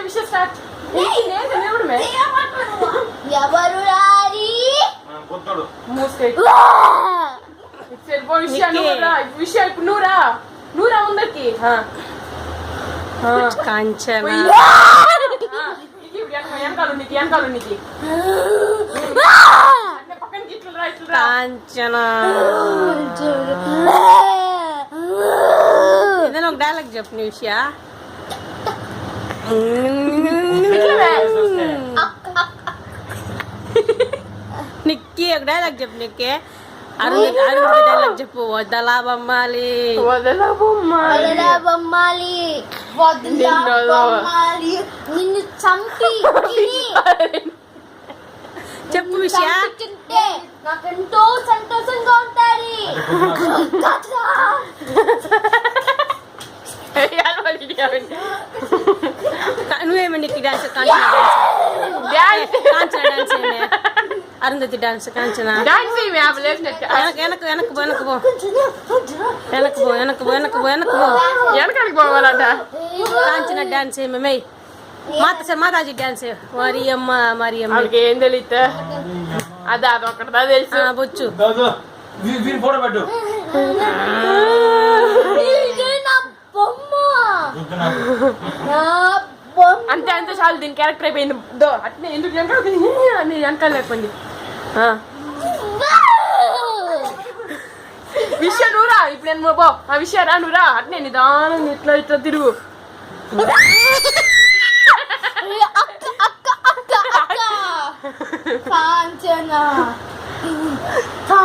విషయం స్టార్ట్. ఎవరు రారి విషయం ఇప్పుడు నువ్వురా ముందరికి కాంచన వెనకాలు నీకు పక్కన కాంచన ఏదైనా ఒక డైలాగ్ చెప్పు నిమిష. నిక్కి ఒక డైలాగ్ చెప్పు. నిక్కి అరుణ్ డైలాగ్ చెప్పు. వదలా బొమ్మాలి నిన్ను చంపి చెప్పు విషయ. నాకెంతో సంతోషంగా ఉంటాది. నువ్వేమండి dance Arundhati dance Kanchana Kanchana dance ఏమే మాతాజీ డాన్స్. మరి అమ్మ ఏం తెలియదు అది అదొకటిదా తెలుసు బొచ్చు. అంతే అంతే చాలు. దీని క్యారెక్టర్ అయిపోయింది. అట్నే ఎందుకు వెనకాల లేకపోయింది. విషయం నువ్వురా ఇప్పుడు నేను బో ఆ విషయం రా నువ్వురా. అట్నే నిదానం ఇట్లా ఇట్లా తిరుగు. కాంచన